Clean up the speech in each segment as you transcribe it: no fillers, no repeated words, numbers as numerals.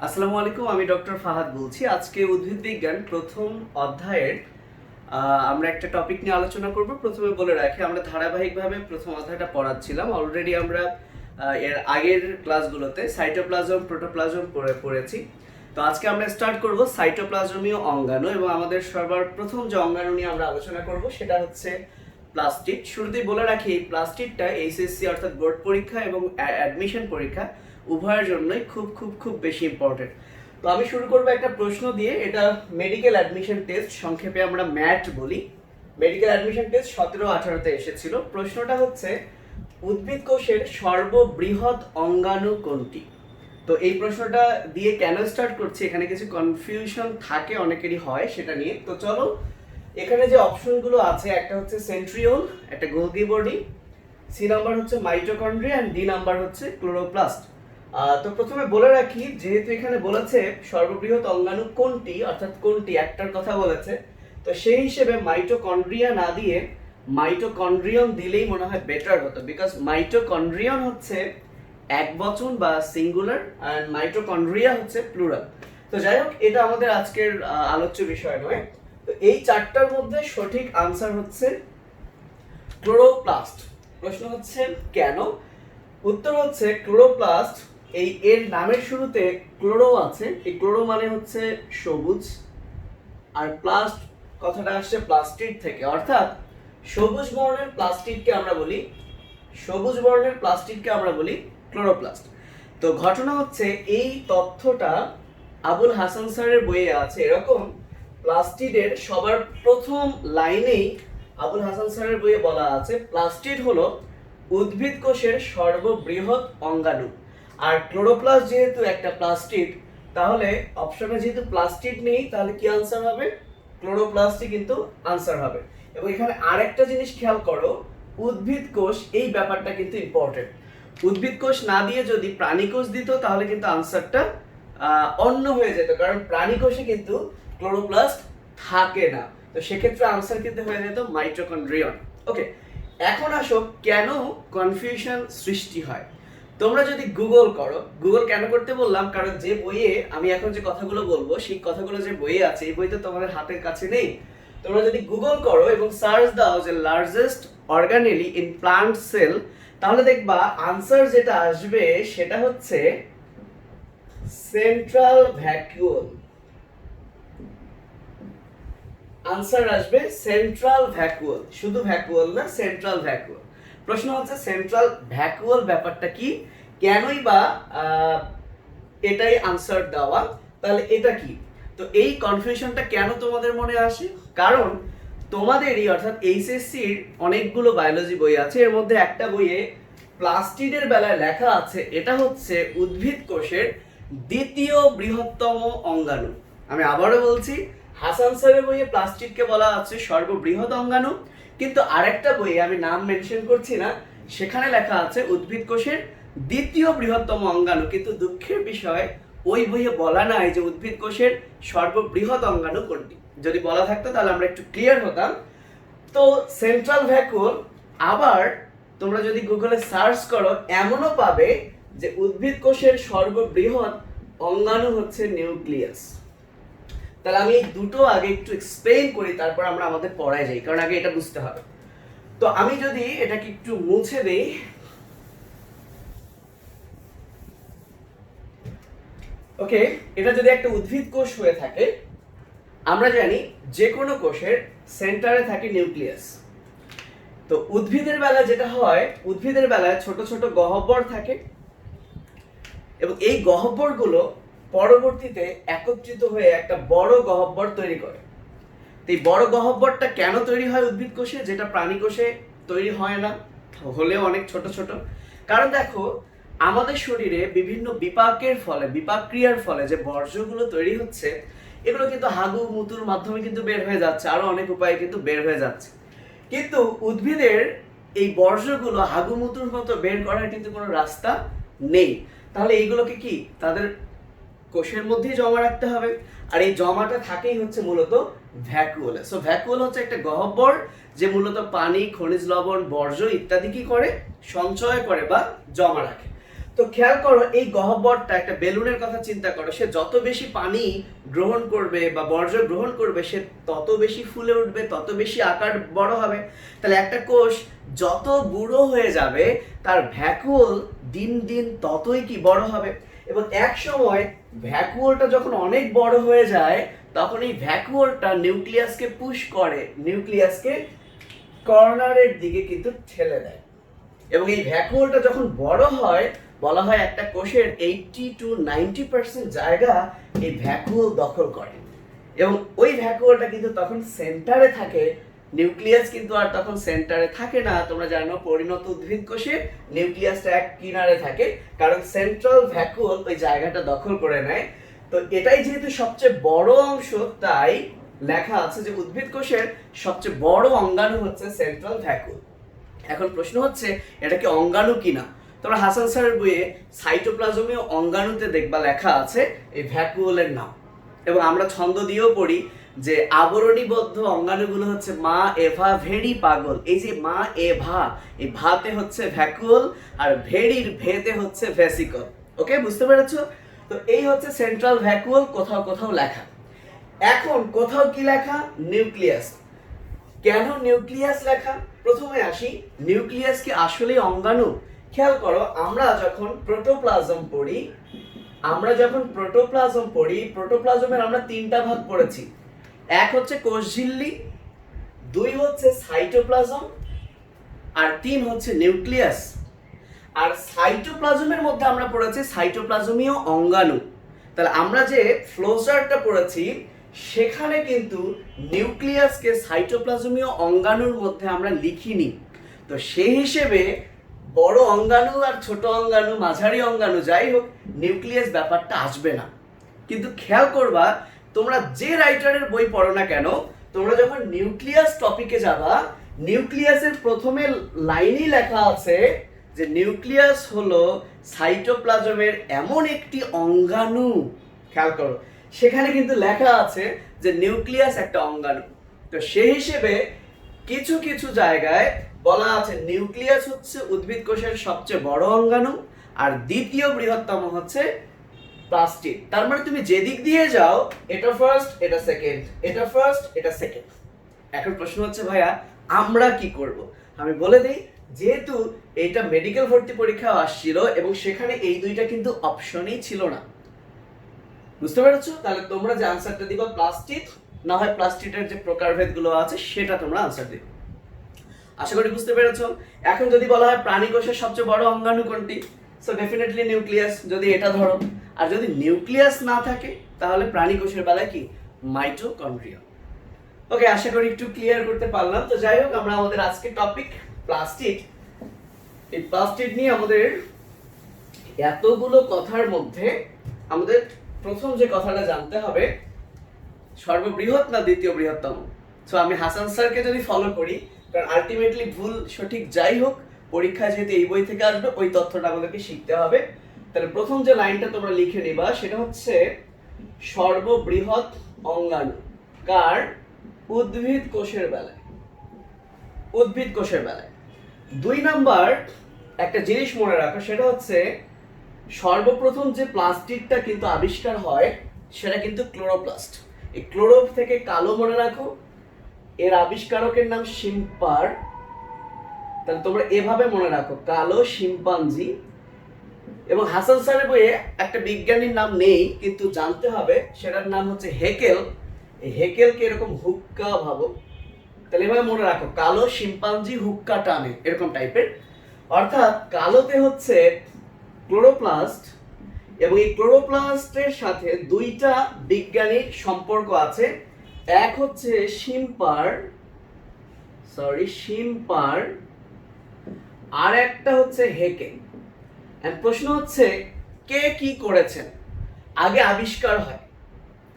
আসসালামু আলাইকুম, আমি ডক্টর ফাহাদ বলছি। আজকে উদ্ভিদ বিজ্ঞান প্রথম অধ্যায়ের আমরা একটা টপিক নিয়ে আলোচনা করব। প্রথমে বলে রাখি, আমরা ধারাবাহিকভাবে প্রথম অধ্যায়টা পড়াচ্ছিলাম। অলরেডি আমরা এর আগের ক্লাসগুলোতে সাইটোপ্লাজম, প্রোটোপ্লাজম পড়েছি। তো আজকে আমরা স্টার্ট করব সাইটোপ্লাজমীয় অঙ্গাণু, এবং আমাদের সবার প্রথম যে অঙ্গাণু নিয়ে আমরা আলোচনা করব সেটা হচ্ছে প্লাস্টিড। শুরুতেই বলে রাখি, এই প্লাস্টিডটা এইচএসসি অর্থাৎ বোর্ড পরীক্ষা এবং অ্যাডমিশন পরীক্ষা উভয়ের জন্যই খুব খুব খুব বেশি ইম্পর্টেন্ট। তো আমি শুরু করবো একটা প্রশ্ন দিয়ে। এটা মেডিকেল অ্যাডমিশন টেস্ট, সংক্ষেপে আমরা ম্যাট বলি। মেডিকেল অ্যাডমিশন টেস্ট 17-18-তে এসেছিল। প্রশ্নটা হচ্ছে, উদ্ভিদ কোষের সর্ববৃহৎ অঙ্গাণু কোনটি? তো এই প্রশ্নটা দিয়ে কেন স্টার্ট করছি, এখানে কিছু কনফিউশন থাকে, অনেকেরই হয় সেটা নিয়ে। তো চলো, এখানে যে অপশনগুলো আছে, একটা হচ্ছে সেন্ট্রিওল, একটা গোলগি বডি, সি নাম্বার হচ্ছে মাইটোকন্ড্রিয়া, এন্ড ডি নাম্বার হচ্ছে ক্লোরোপ্লাস্ট। তো প্রথমে বলে রাখি, যেহেতু এখানে বলেছে সর্ববৃহৎ অঙ্গাণু কোনটি, অর্থাৎ কোনটি একটার কথা বলেছে, তো সেই হিসেবে মাইটোকন্ড্রিয়া না দিয়ে মাইটোকন্ড্রিয়ন দিলেই মনে হয় বেটার হতো, বিকজ মাইটোকন্ড্রিয়ন হচ্ছে একবচন বা সিঙ্গুলার, আর মাইটোকন্ড্রিয়া হচ্ছে প্লুরাল। তো যাই হোক, এটা আমাদের আজকের আলোচ্য বিষয় নয়। তো এই চারটার মধ্যে সঠিক আনসার হচ্ছে ক্লোরোপ্লাস্ট। প্রশ্ন হচ্ছে কেন? উত্তর হচ্ছে ক্লোরোপ্লাস্ট, এর নামের শুরুতে ক্লোরো আছে। এই ক্লোরো মানে হচ্ছে সবুজ, আর প্লাস্ট কথাটা আসছে প্লাস্টিড থেকে, অর্থাৎ সবুজ বর্ণের প্লাস্টিডকে আমরা বলি ক্লোরোপ্লাস্ট। তো ঘটনা হচ্ছে, এই তথ্যটা আবুল হাসান স্যারের বইয়ে আছে। এরকম প্লাস্টিডের সবার প্রথম লাইনেই আবুল হাসান স্যারের বইয়ে বলা আছে, প্লাস্টিড হলো উদ্ভিদ কোষের সর্ববৃহৎ অঙ্গাণু। আর ক্লোরোপ্লাস্ট যেহেতু একটা প্লাস্টিড, তাহলে অপশনে যেহেতু প্লাস্টিড নেই, তাহলে কি আনসার হবে? ক্লোরোপ্লাস্টই কিন্তু আনসার হবে। এবং এখানে আরেকটা জিনিস খেয়াল করো, উদ্ভিদ কোষ, এই ব্যাপারটা কিন্তু ইম্পর্টেন্ট। উদ্ভিদ কোষ না দিয়ে যদি প্রাণী কোষ দিত, তাহলে কিন্তু আনসারটা অন্য হয়ে যেত, কারণ প্রাণী কোষে কিন্তু ক্লোরোপ্লাস্ট থাকে না। তো সেক্ষেত্রে আনসার কিন্তু হয়ে যেত মাইটোকন্ড্রিয়ন। ওকে, এখন আসো কেন কনফিউশন সৃষ্টি হয়। তোমরা যদি গুগল করো, গুগল কেন করতে বললাম, কারণ যে বইয়ে আমি এখন যে কথাগুলো বলবো, সেই কথাগুলো যে বইয়ে আছে, এই বই তো তোমাদের হাতের কাছে নেই। তোমরা যদি গুগল করো এবং সার্চ দাও যে largest organelle in plant sell, তাহলে দেখবা আনসার যেটা আসবে সেটা হচ্ছে সেন্ট্রাল ভ্যাকুয়াল। আনসার আসবে সেন্ট্রাল ভ্যাকুয়াল, শুধু ভ্যাকুয়াল না, সেন্ট্রাল ভ্যাকুয়াল। প্রশ্ন হচ্ছে সেন্ট্রাল ভ্যাকুয়াল ব্যাপারটা কি, কেনই বা এটাই আনসার দেওয়া, তাহলে এটা কি? তো এই কনফিউশনটা কেন তোমাদের মনে আসে? কারণ তোমাদেরই অর্থাৎ এইচএসসির অনেকগুলো বায়োলজি বই আছে, এর মধ্যে একটা বইয়ে প্লাস্টিডের বেলায় লেখা আছে এটা হচ্ছে উদ্ভিদ কোষের দ্বিতীয় বৃহত্তম অঙ্গাণু। আমি আবারও বলছি, হাসান স্যারের বইয়ে প্লাস্টিডকে বলা আছে সর্ববৃহৎ অঙ্গাণু, কিন্তু আরেকটা বইয়ে, আমি নাম মেনশন করছি না, সেখানে লেখা আছে উদ্ভিদ কোষের দ্বিতীয় বৃহত্তম অঙ্গাণু। কিন্তু দুঃখের বিষয়, ওই বইয়ে বলা নাই যে উদ্ভিদ কোষের সর্ববৃহৎ অঙ্গাণু কোনটি। যদি বলা থাকতো তাহলে আমরা একটু ক্লিয়ার হতাম। তো সেন্ট্রাল ভ্যাকুয়াল, আবার তোমরা যদি গুগলে সার্চ করো, এমনও পাবে যে উদ্ভিদ কোষের সর্ববৃহৎ অঙ্গাণু হচ্ছে নিউক্লিয়াস। তাহলে আমি এই দুটো আগে একটু এক্সপ্লেইন করি, তারপর আমরা আমাদের পড়ায় যাই, কারণ আগে এটা বুঝতে হবে। তো আমি যদি এটাকে একটু মুছে দেই, ওকে, এটা যদি একটা উদ্ভিদ কোষ হয়ে থাকে, আমরা জানি যে কোনো কোষের সেন্টারে থাকে নিউক্লিয়াস। তো উদ্ভিদের বেলায় যেটা হয়, উদ্ভিদের বেলায় ছোট ছোট গহ্বর থাকে, এবং এই গহ্বরগুলো পরবর্তীতে একত্রিত হয়ে একটা বড় গহ্বর তৈরি করে। এই বড় গহ্বরটা কেন তৈরি হয় উদ্ভিদ কোষে, যেটা প্রাণী কোষে তৈরি হয় না, হলেও অনেক ছোট ছোট? কারণ দেখো, আমাদের শরীরে বিভিন্ন বিপাকের ফলে, বিপাক ক্রিয়ার ফলে যে বর্জ্যগুলো তৈরি হচ্ছে, এগুলো কিন্তু হাগু মুতুর মাধ্যমে কিন্তু বের হয়ে যাচ্ছে, আরো অনেক উপায়ে কিন্তু বের হয়ে যাচ্ছে। কিন্তু উদ্ভিদের এই বর্জ্যগুলো হাগু মুতুর মতো বের করার কিন্তু কোনো রাস্তা নেই। তাহলে এইগুলোকে কি তাদের কোষের মধ্যেই জমা রাখতে হবে, আর এই জমাটা থাকেই হচ্ছে মূলত ভ্যাকুয়ালে। সো ভ্যাকুয়াল হচ্ছে একটা গহ্বর, যে মূলত পানি, খনিজ লবণ, বর্জ্য ইত্যাদি কি করে, সঞ্চয় করে বা জমা রাখে। তো খেয়াল করো এই গহ্বরটা, একটা বেলুনের কথা চিন্তা করো, সে যত বেশি পানি গ্রহণ করবে বা বর্জ্য গ্রহণ করবে সে তত বেশি ফুলে উঠবে, তত বেশি আকার বড় হবে। তাহলে একটা কোষ যত বুড়ো হয়ে যাবে তার ভ্যাকুওল দিন দিন ততই কি বড় হবে। এবং এক সময় ভ্যাকুওলটা যখন অনেক বড় হয়ে যায় তখন এই ভ্যাকুওলটা নিউক্লিয়াসকে পুশ করে, নিউক্লিয়াসকে কর্নারের দিকে কিন্তু ঠেলে দেয়। এবং এই ভ্যাকুওলটা যখন বড় হয় বলা হয় একটা কোষের 80 to 90% জায়গা এই ভ্যাকুওল দখল করে। এবং ওই ভ্যাকুওলটা কিন্তু তখন সেন্টারে থাকে, নিউক্লিয়াস কিন্তু আর তখন সেন্টারে থাকে না। তোমরা জানো পরিণত উদ্ভিদ কোষে নিউক্লিয়াসটা এক কিনারে থাকে, কারণ সেন্ট্রাল ভ্যাকুওল ওই জায়গাটা দখল করে নেয়। তো এটাই যেহেতু সবচেয়ে বড় অংশ, তাই লেখা আছে যে উদ্ভিদ কোষের সবচেয়ে বড় অঙ্গাণু হচ্ছে সেন্ট্রাল ভ্যাকুওল। এখন প্রশ্ন হচ্ছে এটা কি অঙ্গাণু কিনা। তোমরা হাসান স্যারের বইয়ে সাইটোপ্লাজমীয় অঙ্গাণুতে দেখবা লেখা আছে এই ভ্যাকুওলের নাম। এবং আমরা ছন্দ দিয়েও পড়ি যে আবরণীবদ্ধ অঙ্গাণুগুলো হচ্ছে মা এভা ভেড়ি পাগল। এই যে মা এভা, এই ভাতে হচ্ছে ভ্যাকুওল আর ভেড়ির ভেতে হচ্ছে ভেসিকল। ওকে, বুঝতে পেরেছো? তো এই হচ্ছে সেন্ট্রাল ভ্যাকুওল, কোথাও কোথাও লেখা। এখন কোথাও কি লেখা? নিউক্লিয়াস। কেন নিউক্লিয়াস লেখা? প্রথমে আসি, নিউক্লিয়াস কি আসলেই অঙ্গাণু? খেয়াল করো, আমরা যখন প্রোটোপ্লাজম পড়ি, প্রোটোপ্লাজমের আমরা তিনটা ভাগ পড়েছি। এক হচ্ছে কোষঝিল্লি, দুই হচ্ছে সাইটোপ্লাজম, আর তিন হচ্ছে নিউক্লিয়াস। আর সাইটোপ্লাজমের মধ্যে আমরা পড়েছি সাইটোপ্লাজমীয় অঙ্গাণু। তাহলে আমরা যে ফ্লোচার্টটা পড়েছি সেখানে কিন্তু নিউক্লিয়াসকে সাইটোপ্লাজমীয় অঙ্গাণুর মধ্যে আমরা লিখিনি। তো সেই হিসেবে বড় অঙ্গাণু আর ছোট অঙ্গাণু, মাঝারি অঙ্গাণু, যাই হোক, নিউক্লিয়াস ব্যাপারটা আসবে না। কিন্তু খেয়াল করবা, তোমরা যে রাইটারের বই পড়ো না কেন, তোমরা যখন নিউক্লিয়াস টপিকে যাবা, নিউক্লিয়াসের প্রথমে লাইনই লেখা আছে যে নিউক্লিয়াস হলো সাইটোপ্লাজমের এমন একটি অঙ্গাণু। খেয়াল করো, সেখানে কিন্তু লেখা আছে যে নিউক্লিয়াস একটা অঙ্গাণু। তো সেই হিসেবে কিছু কিছু জায়গায় বলা আছে নিউক্লিয়াস হচ্ছে উদ্ভিদ কোষের সবচেয়ে বড় অঙ্গাণু আর দ্বিতীয় বৃহত্তম হচ্ছে প্লাস্টিড। তার মানে তুমি যেদিক দিয়ে যাও, এটা ফার্স্ট, এটা সেকেন্ড, এটা ফার্স্ট, এটা সেকেন্ড। এখন প্রশ্ন হচ্ছে ভাইয়া আমরা কি করব? আমি বলে দিই, যেহেতু এইটা মেডিকেল ভর্তি পরীক্ষা আসছিল এবং সেখানে এই দুইটা কিন্তু অপশনই ছিল না, বুঝতে পেরেছো? তাহলে তোমরা যে আনসারটা দিবা প্লাস্টিড, না হয় প্লাস্টিডের যে প্রকারভেদগুলো আছে সেটা তোমরা আনসার দিবে। আশা করি বুঝতে পেরেছো। এখন যদি বলা হয় প্রাণী কোষের সবচেয়ে বড় অঙ্গাণু কোনটি, সো ডেফিনেটলি নিউক্লিয়াস, যদি এটা ধরো। আর যদি নিউক্লিয়াস না থাকে তাহলে প্রাণী কোষের বেলায় কি? মাইটোকন্ড্রিয়া। ওকে, আশা করি একটু ক্লিয়ার করতে পারলাম। তো যাই হোক, আমরা আমাদের আজকের টপিক প্লাস্টিড, এই প্লাস্টিড নিয়ে আমাদের এতগুলো কথার মধ্যে আমাদের প্রথম যে কথাটা জানতে হবে, সর্ববৃহৎ না দ্বিতীয় বৃহত্তম। সো আমি হাসান স্যারকে যদি ফলো করি, কারণ আলটিমেটলি ভুল সঠিক যাই হোক, পরীক্ষা যেহেতু এই বই থেকে আসবে ওই তথ্যটা আমাদেরকে শিখতে হবে। তাহলে প্রথম যে লাইনটা তোমরা লিখে নিবা সেটা হচ্ছে সর্ববৃহৎ অঙ্গাণু কার? উদ্ভিদ কোষের বেলায়। উদ্ভিদ কোষের বেলায় 2 নাম্বার একটা জিনিস মনে রাখো, সেটা হচ্ছে সর্বপ্রথম যে প্লাস্টিকটা কিন্তু আবিষ্কার হয় সেটা কিন্তু ক্লোরোপ্লাস্ট। এই ক্লোরো থেকে কালো মনে রাখো, এর আবিষ্কারকের নাম শিম্পার। তাহলে তোমরা এভাবে মনে রাখো, কালো শিম্পাঞ্জি। এবং হাসান স্যারের বইয়ে একটা বিজ্ঞানীর নাম নেই কিন্তু জানতে হবে, সেটার নাম হচ্ছে হেকেল। এই হেকেলকে এরকম হুক্কা ভাবো। তাহলে এভাবে মনে রাখো, কালো শিম্পাঞ্জি হুক্কা টানে, এরকম টাইপের। অর্থাৎ কালোতে হচ্ছে ক্লোরোপ্লাস্ট, এবং এই ক্লোরোপ্লাস্টের সাথে দুইটা বিজ্ঞানীর সম্পর্ক আছে। এক হচ্ছে শিম্পার, আর একটা হচ্ছে হেকেল। প্রশ্ন হচ্ছে কে কি করেছেন? আগে আবিষ্কার হয়,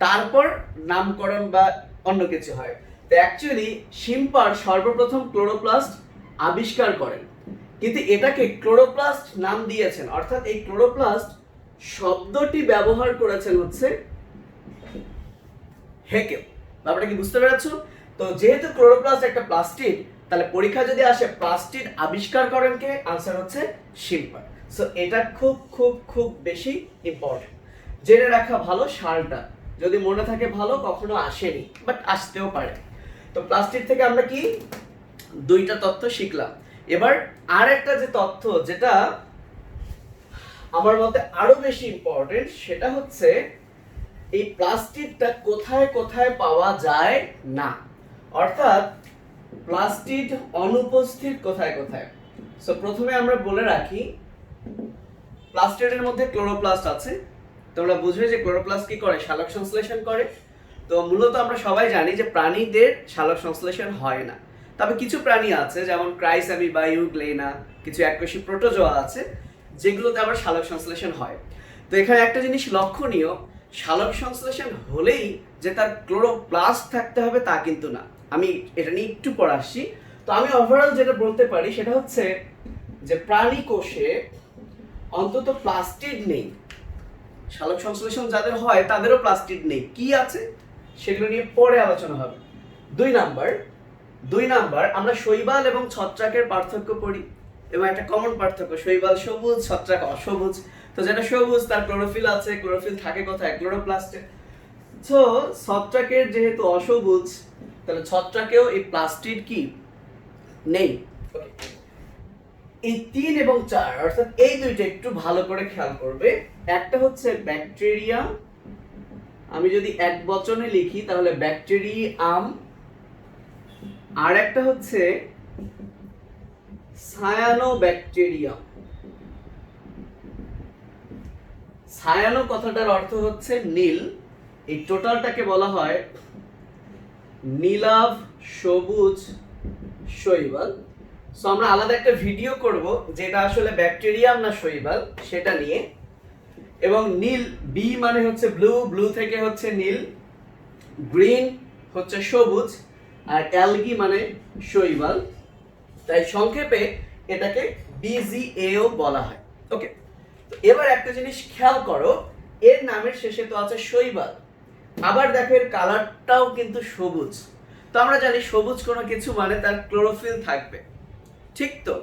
তারপর নামকরণ বা অন্য কিছু হয়। তো অ্যাকচুয়ালি শিম্পার সর্বপ্রথম ক্লোরোপ্লাস্ট আবিষ্কার করেন, কিন্তু এটাকে ক্লোরোপ্লাস্ট নাম দিয়েছেন। অর্থাৎ এই ক্লোরোপ্লাস্ট শব্দটি ব্যবহার করেছেন হচ্ছে হেকেল। ব্যাপারটা কি বুঝতে পেরেছো? তো যেহেতু ক্লোরোপ্লাস্ট একটা প্লাস্টিড, তাহলে পরীক্ষা যদি আসে প্লাস্টিড আবিষ্কার করেন কে, আনসার হচ্ছে শিম্পার। সো এটা খুব খুব খুব বেশি ইম্পর্টেন্ট, জেনে রাখা ভালো। সালটা যদি মনে থাকে ভালো, কখনো আসেনি বাট আসতেও পারে। তো প্লাস্টিক থেকে আমরা কি দুইটা তথ্য শিখলাম। এবার আর একটা যে তথ্য যেটা আমার মতে আরো বেশি ইম্পর্টেন্ট, সেটা হচ্ছে এই প্লাস্টিকটা কোথায় কোথায় পাওয়া যায় না, অর্থাৎ প্লাস্টিক অনুপস্থিত কোথায় কোথায়। সো প্রথমে আমরা বলে রাখি প্লাস্টিডের মধ্যে ক্লোরোপ্লাস্ট আছে। তোমরা বুঝবে যে ক্লোরোপ্লাস্ট কি করে, সালোক সংশ্লেষণ করে। তো মূলত আমরা সবাই জানি যে প্রাণীদের সালোক সংশ্লেষণ হয় না, তবে কিছু প্রাণী আছে যেমন ক্রাইসঅ্যামিবা, ইউগ্লেনা, কিছু এককোষী প্রোটোজোয়া আছে যেগুলোতে আবার সালোক সংশ্লেষণ হয়। তো এখানে একটা জিনিস লক্ষণীয়, সালোক সংশ্লেষণ হলেই যে তার ক্লোরোপ্লাস্ট থাকতে হবে তা কিন্তু না। আমি এটা নিয়ে একটু পর আসছি। তো আমি ওভারঅল যেটা বলতে পারি সেটা হচ্ছে যে প্রাণী কোষে অন্তত প্লাস্টিড নেই। সালোক সংশ্লেষণ যাদের হয় তাদেরও প্লাস্টিড নেই। কি আছে সেগুলো নিয়ে পরে আলোচনা হবে। দুই নাম্বার আমরা শৈবাল এবং ছত্রাকের পার্থক্য পড়ি, এবং একটা কমন পার্থক্য, শৈবাল সবুজ, ছত্রাক অসবুজ। তো যেটা সবুজ তার ক্লোরোফিল আছে, ক্লোরোফিল থাকে কোথায়, ক্লোরোপ্লাস্টে। তো ছত্রাকের যেহেতু অসবুজ, তাহলে ছত্রাকেও এই প্লাস্টিড কি নেই। এই 3 এবং 4 অর্থাৎ এই দুইটা একটু ভালো করে খেয়াল করবে। একটা হচ্ছে ব্যাকটেরিয়া, আমি যদি এক বচনে লিখি তাহলে ব্যাকটেরিয়াম, আর একটা হচ্ছে সায়ানোব্যাকটেরিয়াম। সায়ানো কথাটার অর্থ হচ্ছে নীল, এই টোটালটাকে বলা হয় নীলাভ সবুজ শৈবাল। সো আমরা আলাদা একটা ভিডিও করব যেটা আসলে ব্যাকটেরিয়াম না শৈবাল সেটা নিয়ে। এবং নীল, বি মানে হচ্ছে ব্লু, ব্লু থেকে হচ্ছে নীল, গ্রিন হচ্ছে সবুজ, আর অ্যালগি মানে শৈবাল। তাই সংক্ষেপে এটাকে বিজিএও বলা হয়। ওকে, তো এবার একটা জিনিস খেয়াল করো, এর নামের শেষে তো আছে শৈবাল, আবার দেখো এর কালারটাও কিন্তু সবুজ। তো আমরা জানি সবুজ কোনো কিছু মানে তার ক্লোরোফিল থাকবে, ঠিক তো?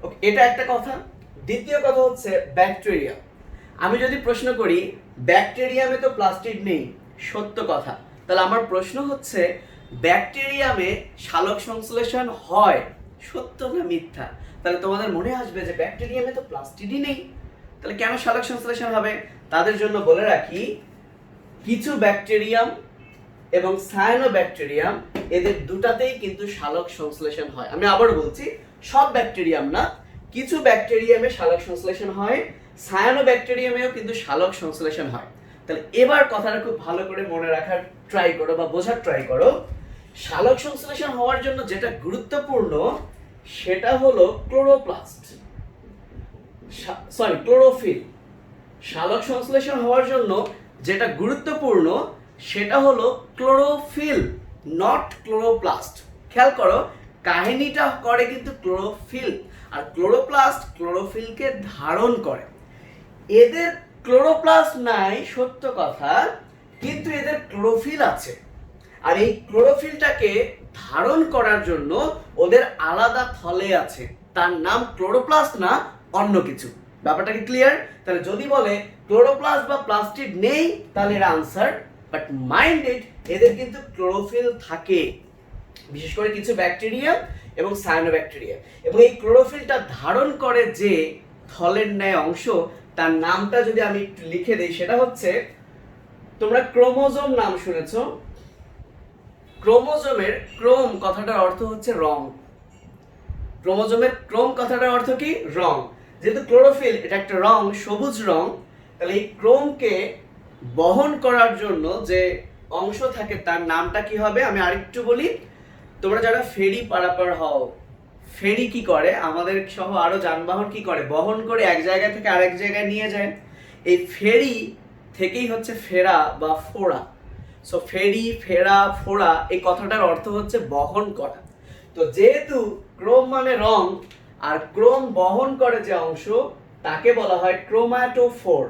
ওকে, এটা একটা কথা। দ্বিতীয় কথা হচ্ছে ব্যাকটেরিয়া। আমি যদি প্রশ্ন করি ব্যাকটেরিয়ামে তো প্লাস্টিড নেই, সত্য কথা, তাহলে আমার প্রশ্ন হচ্ছে ব্যাকটেরিয়ামে সালোক সংশ্লেষণ হয়, সত্য না মিথ্যা? তাহলে তোমাদের মনে আসবে যে ব্যাকটেরিয়ামে তো প্লাস্টিডই নেই, তাহলে কেন সালোক সংশ্লেষণ হবে? তাদের জন্য বলে রাখি কিছু ব্যাকটেরিয়াম এবং সায়ানোব্যাকটেরিয়াম, এদের দুটাতেই কিন্তু সালোক সংশ্লেষণ হয়। আমি আবার বলছি, সব ব্যাকটেরিয়াম না, কিছু ব্যাকটেরিয়ামে সালোক সংশ্লেষণ হয়, সায়ানোব্যাকটেরিয়ামেও কিন্তু সালোক সংশ্লেষণ হয়। তাহলে এবার কথাটা খুব ভালো করে মনে রাখার ট্রাই করো বা বোঝার ট্রাই করো। সালোক সংশ্লেষণ হওয়ার জন্য যেটা গুরুত্বপূর্ণ সেটা হলো ক্লোরোপ্লাস্ট, ক্লোরোফিল। সালোক সংশ্লেষণ হওয়ার জন্য যেটা গুরুত্বপূর্ণ সেটা হলো ক্লোরোফিল, নট ক্লোরোপ্লাস্ট। খেয়াল করো, কাহিনীটা করে কিন্তু ক্লোরোফিল, আর ক্লোরোপ্লাস্ট ক্লোরোফিলকে ধারণ করে। এদের ক্লোরোপ্লাস্ট নাই সত্য কথা, কিন্তু এদের ক্লোরোফিল আছে, আর এই ক্লোরোফিলটাকে ধারণ করার জন্য ওদের আলাদা থলে আছে, তার নাম ক্লোরোপ্লাস্ট না অন্য কিছু। ব্যাপারটা কি ক্লিয়ার? তাহলে যদি বলে ক্লোরোপ্লাস্ট বা প্লাস্টিড নেই তাহলে এর আনসার, বাট মাইন্ড ইট, এদের কিন্তু ক্লোরোফিল থাকে, বিশেষ করে কিছু ব্যাকটেরিয়া এবং সায়ানোব্যাকটেরিয়া। এবং এই ক্লোরোফিলটা ধারণ করে যে থলের ন্যায় অংশ, তার নামটা যদি আমি একটু লিখে দেই সেটা হচ্ছে, তোমরা ক্রোমোজোম নাম শুনেছো। ক্রোমোজোমের ক্রোম কথাটার অর্থ হচ্ছে রং। ক্রোমোজোমের ক্রোম কথাটার অর্থ কি? রং। যেহেতু ক্লোরোফিল এটা একটা রং, সবুজ রং, তাহলে এই ক্রোমকে বহন করার জন্য যে অংশ থাকে তার নামটা কি হবে? আমি আরেকটু বলি, তোমরা যারা ফেরি পারাপার হও, ফেরি কি করে, আমাদের সহ আরো যানবাহন কি করে, বহন করে এক জায়গা থেকে আরেক জায়গায় নিয়ে যায়। এই ফেরি থেকেই হচ্ছে ফেরা বা ফোড়া। সো ফেরি, ফেরা, ফোড়া এই কথাটার অর্থ হচ্ছে বহন করা। তো যেহেতু ক্রোম মানে রং, আর ক্রোম বহন করে যে অংশ তাকে বলা হয় ক্রোম্যাটোফোর।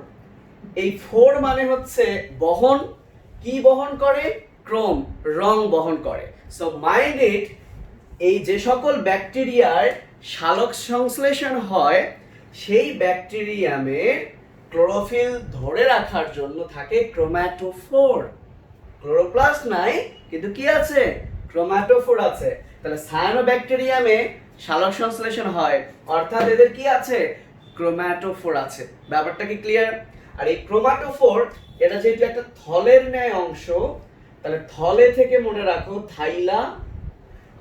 এই ফোর মানে হচ্ছে বহন, কি বহন করে? ক্রোম, রং বহন করে। সো মাইন্ড ইট, এই যে সকল ব্যাকটেরিয়ার সালোক সংশ্লেষণ হয় সেই ব্যাকটেরিয়ামে ক্লোরোফিল ধরে রাখার জন্য থাকে ক্রোম্যাটোফোর। ক্লোরোপ্লাস্ট নাই, কিন্তু কি আছে? ক্রোম্যাটোফোর আছে। তাহলে সায়ানোব্যাকটেরিয়ামে সালোক সংশ্লেষণ হয়, অর্থাৎ এদের কি আছে? ক্রোম্যাটোফোর আছে। ব্যাপারটা কি ক্লিয়ার? আর এই ক্রোম্যাটোফোর এটা যেহেতু একটা থলের ন্যায় অংশ, তাহলে থলে থেকে মনে রাখো থাইলা,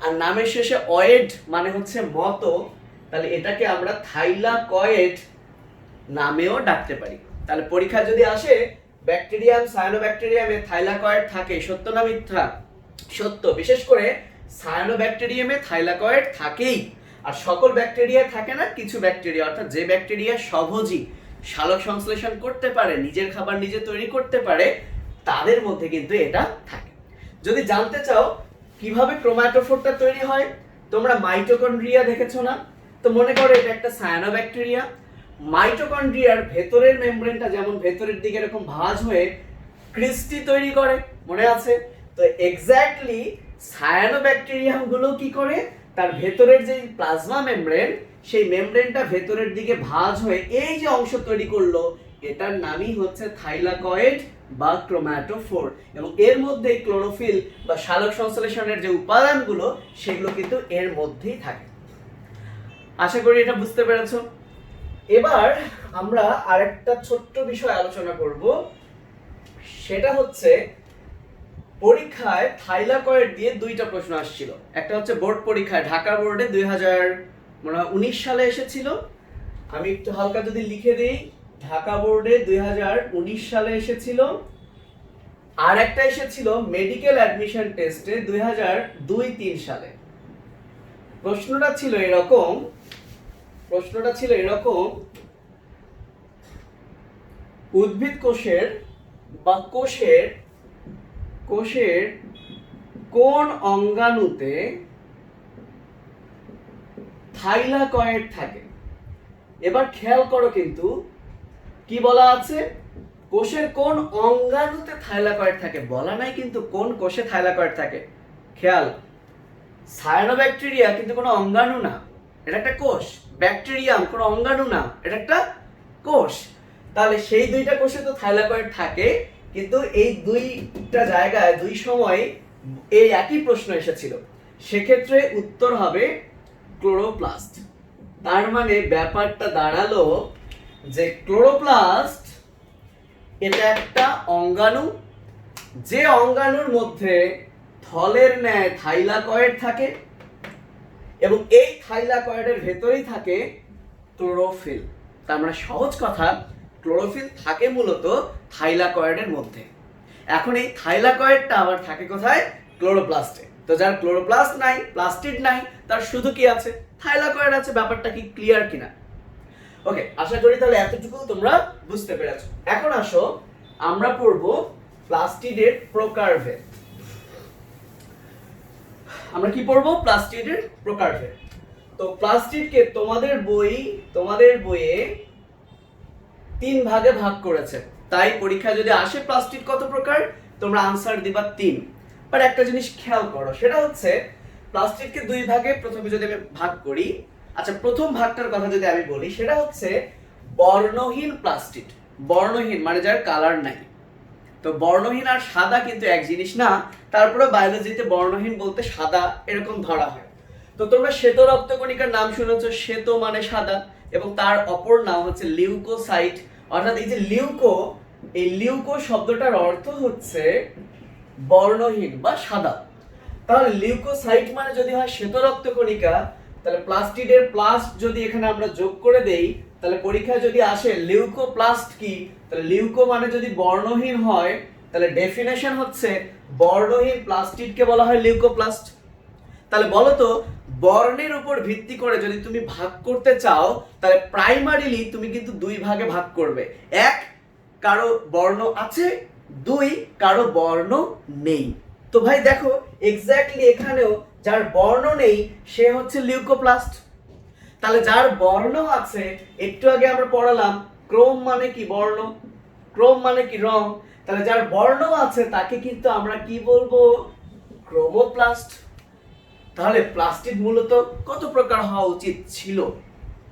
আর নামের শেষে অয়েড মানে হচ্ছে মতো, তাহলে এটাকে আমরা থাইলাকয়েড নামেও ডাকতে পারি। তাহলে পরীক্ষা যদি আসে ব্যাকটেরিয়াম সায়ানোব্যাকটেরিয়ামে থাইলাকয়েড থাকে, সত্য না মিথ্যা? সত্য। বিশেষ করে সায়ানোব্যাকটেরিয়ামে থাইলাকয়েড থাকেই, আর সকল ব্যাকটেরিয়া থাকে না, কিছু ব্যাকটেরিয়া, অর্থাৎ যে ব্যাকটেরিয়া স্বভোজী, সালোক সংশ্লেষণ করতে পারে, নিজের খাবার নিজে তৈরি করতে পারে, তাদের মধ্যে কিন্তু এটা থাকে। যদি জানতে চাও কিভাবে ক্রোম্যাটোফোরটা তৈরি হয়, তোমরা মাইটোকন্ড্রিয়া দেখেছো না? তো মনে করো এটা একটা সায়ানোব্যাকটেরিয়া। মাইটোকন্ড্রিয়ার ভেতরের মেমব্রেনটা যেমন ভেতরের দিকে এরকম ভাঁজ হয়ে ক্রিস্টি তৈরি করে, মনে আছে? তো এক্স্যাক্টলি সায়ানোব্যাকটেরিয়াম গুলো কি করে, তার ভেতরের যে প্লাজমা মেমব্রেন, সেই মেমব্রেনটা ভেতরের দিকে ভাঁজ হয়ে এই যে অংশ তৈরি করলো, এটার নামই হচ্ছে থাইলাকয়েড বা ক্রোম্যাটোফোর। এবং এর মধ্যে ক্লোরোফিল বা সালোক সংশ্লেষণের যে উপাদানগুলো, সেগুলো কিন্তু এর মধ্যেই থাকে। আশা করি এটা বুঝতে পেরেছো। এবার আমরা আরেকটা ছোট্ট বিষয় আলোচনা করব, সেটা হচ্ছে পরীক্ষায় থাইলাকয়েড দিয়ে দুইটা প্রশ্ন আসছিল। একটা হচ্ছে বোর্ড পরীক্ষায়, ঢাকা বোর্ডে 2019 সালে এসেছিল। আমি একটু হালকা যদি লিখে দেই, ঢাকা বোর্ডে 2019 সালে এসেছিল। আর একটা এসেছিল মেডিকেল অ্যাডমিশন টেস্টে 2002-3 সালে। প্রশ্নটা ছিল এরকম, উদ্ভিদ কোষের বা কোষের কোন অঙ্গাণুতে থাইলাকয়েড থাকে? এবার খেয়াল করো, কিন্তু কি বলা আছে? কোষের কোন অঙ্গাণুতে থাইলাকয়েড থাকে, বলা নাই কিন্তু কোন কোষে থাইলাকয়েড থাকে। খেয়াল, সায়ানোব্যাকটেরিয়া কিন্তু কোনো অঙ্গাণু না, এটা একটা কোষ। ব্যাকটেরিয়াম কোনো অঙ্গাণু না, এটা একটা কোষ। তাহলে সেই দুইটা কোষে তো থাইলাকয়েড থাকে, কিন্তু এই দুইটা জায়গায় দুই সময় এই একই প্রশ্ন এসেছিল। সেক্ষেত্রে উত্তর হবে ক্লোরোপ্লাস্ট। তার মানে ব্যাপারটা দাঁড়ালো যে ক্লোরোপ্লাস্ট এটা একটা অঙ্গাণু, যে অঙ্গাণুর মধ্যে থলের ন্যায় থাইলাকয়েড থাকে, এবং এই থাইলাকয়েডের ভেতরেই থাকে ক্লোরোফিল। তার মানে সহজ কথা, ক্লোরোফিল থাকে মূলত থাইলাকয়েডের মধ্যে। এখন এই থাইলাকয়েডটা আবার থাকে কোথায়? ক্লোরোপ্লাস্টে। তো যার ক্লোরোপ্লাস্ট নাই, প্লাস্টিড নাই, তার শুধু কি আছে? থাইলাকয়েড আছে। ব্যাপারটা কি ক্লিয়ার কিনা? ওকে, আশা করি তাহলে এতটুকু তোমরা বুঝতে পেরেছো। এখন আসো আমরা পড়ব প্লাস্টিডের প্রকারভেদ। আমরা কি পড়ব? প্লাস্টিডের প্রকারভেদ। তো প্লাস্টিডকে তোমাদের বইয়ে 3 ভাগে ভাগ করেছে। তাই পরীক্ষা যদি আসে প্লাস্টিড কত প্রকার, তোমরা আনসার দিবা 3। বাট একটা জিনিস খেয়াল করো, সেটা হচ্ছে প্লাস্টিডকে 2 ভাগে প্রথমে যদি আমি ভাগ করি। আচ্ছা, প্রথম ভাগটার কথা যদি আমি বলি, সেটা হচ্ছে বর্ণহীন প্লাস্টিড। বর্ণহীন মানে যার কালার নাই। তো বর্ণহীন আর সাদা কিন্তু এক জিনিস না, তারপরে বায়োলজিতে বর্ণহীন বলতে সাদা এরকম ধরা হয়। তো তোমরা শ্বেত রক্তকণিকার নাম শুনেছো, শ্বেত মানে সাদা, এবং তার অপর নাম হচ্ছে লিউকোসাইট। অর্থাৎ এই যে এই লিউকো শব্দটার অর্থ হচ্ছে বর্ণহীন বা সাদা। তাহলে লিউকোসাইট মানে যদি হয় শ্বেত রক্তকণিকা, তাহলে প্লাস্টিডের প্লাস্ট যদি এখানে আমরা যোগ করে দেই, তাহলে পরীক্ষায় যদি আসে লিউকোপ্লাস্ট কি, তাহলে লিউকো মানে যদি বর্ণহীন হয়, তাহলে ডেফিনেশন হচ্ছে বর্ণহীন প্লাস্টিডকে বলা হয় লিউকোপ্লাস্ট। তাহলে বলো তো, বর্ণের উপর ভিত্তি করে যদি তুমি ভাগ করতে চাও, তাহলে প্রাইমারিলি তুমি কিন্তু 2 ভাগে ভাগ করবে। 1, কারো বর্ণ আছে, 2, কারো বর্ণ নেই। তো ভাই দেখো, এক্স্যাক্টলি এখানেও যার বর্ণ নেই সে হচ্ছে লিউকোপ্লাস্ট। তাহলে যার বর্ণ আছে, একটু আগে আমরা পড়ালাম ক্রোম মানে কি? বর্ণ। ক্রোম মানে কি? রং। তাহলে যার বর্ণ আছে তাকে কিন্তু আমরা কি বলবো? ক্রোমোপ্লাস্ট। তাহলে প্লাস্টিড মূলত কত প্রকার হওয়া উচিত ছিল?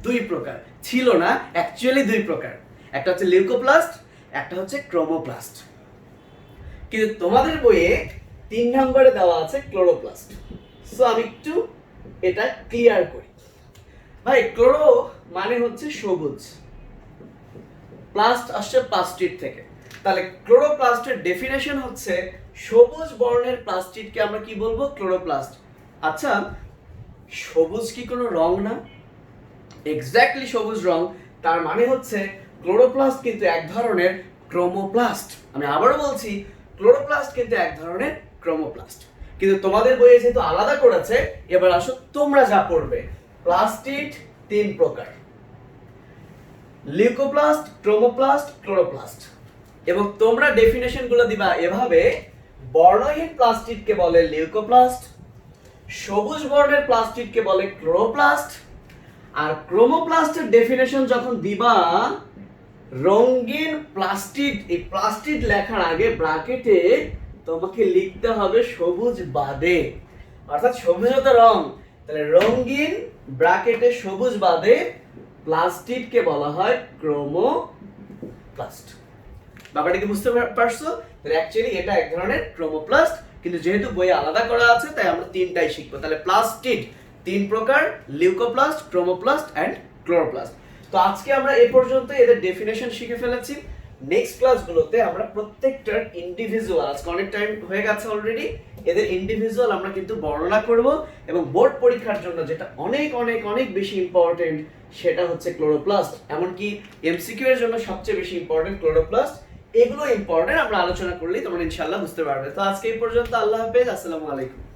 2 প্রকার। ছিল না, অ্যাকচুয়ালি দুই প্রকার, একটা হচ্ছে লিউকোপ্লাস্ট, একটা হচ্ছে ক্রোমোপ্লাস্ট। কিন্তু তোমাদের বইয়ে 3 নম্বরে দেওয়া আছে ক্লোরোপ্লাস্ট। সো আমি একটু এটা ক্লিয়ার করি। ভাই ক্লোরো মানে হচ্ছে সবুজ, প্লাস্ট আসছে প্লাস্টিড থেকে, তাহলে ক্লোরোপ্লাস্টের ডেফিনেশন হচ্ছে সবুজ বর্ণের প্লাস্টিডকে আমরা কি বলবো? ক্লোরোপ্লাস্ট। আচ্ছা, সবুজ কি কোনো রং না? এক্স্যাক্টলি সবুজ রং, তার মানে হচ্ছে ক্লোরোপ্লাস্ট কিন্তু এক ধরনের ক্রোমোপ্লাস্ট। আমি আবারও বলছি, ক্লোরোপ্লাস্ট কিন্তু এক ধরনের ক্রোমোপ্লাস্ট। কিন্তু তোমাদের বইয়ে যেহেতু আলাদা করেছে, এবার আসো তোমরা যা পড়বে। প্লাস্টিড 3 প্রকার, লিউকোপ্লাস্ট, ক্রোমোপ্লাস্ট, ক্লোরোপ্লাস্ট। এবং তোমরা ডেফিনেশন গুলো দিবা এভাবে, বর্ণহীন প্লাস্টিডকে বলে লিউকোপ্লাস্ট, সবুজ বর্ণের প্লাস্টিডকে বলে ক্লোরোপ্লাস্ট, আর ক্রোমোপ্লাস্টের ডেফিনেশন যখন দিবা রঙিন প্লাস্টিড, এই প্লাস্টিড লেখার আগে ব্র্যাকেটে তোমাকে লিখতে হবে সবুজ বাদে, অর্থাৎ সবুজ তো রং, তাহলে রঙিন ব্র্যাকেটে সবুজ বাদে প্লাস্টিডকে বলা হয় ক্রোমোপ্লাস্ট। ব্যাপারটা কি বুঝতে পারছো? তাহলে অ্যাকচুয়ালি এটা এক ধরনের ক্রোমোপ্লাস্ট, কিন্তু যেহেতু বইয়ে আলাদা করা আছে তাই আমরা তিনটাই শিখবো। তাহলে প্লাস্টিড 3 প্রকার, লিউকোপ্লাস্ট, ক্রোমোপ্লাস্ট এন্ড ক্লোরোপ্লাস্ট। তো আজকে আমরা এই পর্যন্ত এদের ডেফিনেশন শিখে ফেলেছি। নেক্সট ক্লাসগুলোতে আমরা প্রত্যেকটার ইন্ডিভিজুয়াল, আজকে অনেক টাইম হয়ে গেছে অলরেডি, এদের ইন্ডিভিজুয়াল আমরা কিন্তু বর্ণনা করব। এবং বোর্ড পরীক্ষার জন্য যেটা অনেক অনেক অনেক বেশি ইম্পর্টেন্ট সেটা হচ্ছে ক্লোরোপ্লাস্ট, এমনকি এমসিকিউ এর জন্য সবচেয়ে বেশি ইম্পর্টেন্ট ক্লোরোপ্লাস্ট। এগুলো ইম্পর্টেন্ট, আমরা আলোচনা করলেই তোমরা ইনশাআল্লাহ বুঝতে পারবে। তো আজকে এই পর্যন্ত, আল্লাহ হাফেজ, আসসালামু আলাইকুম।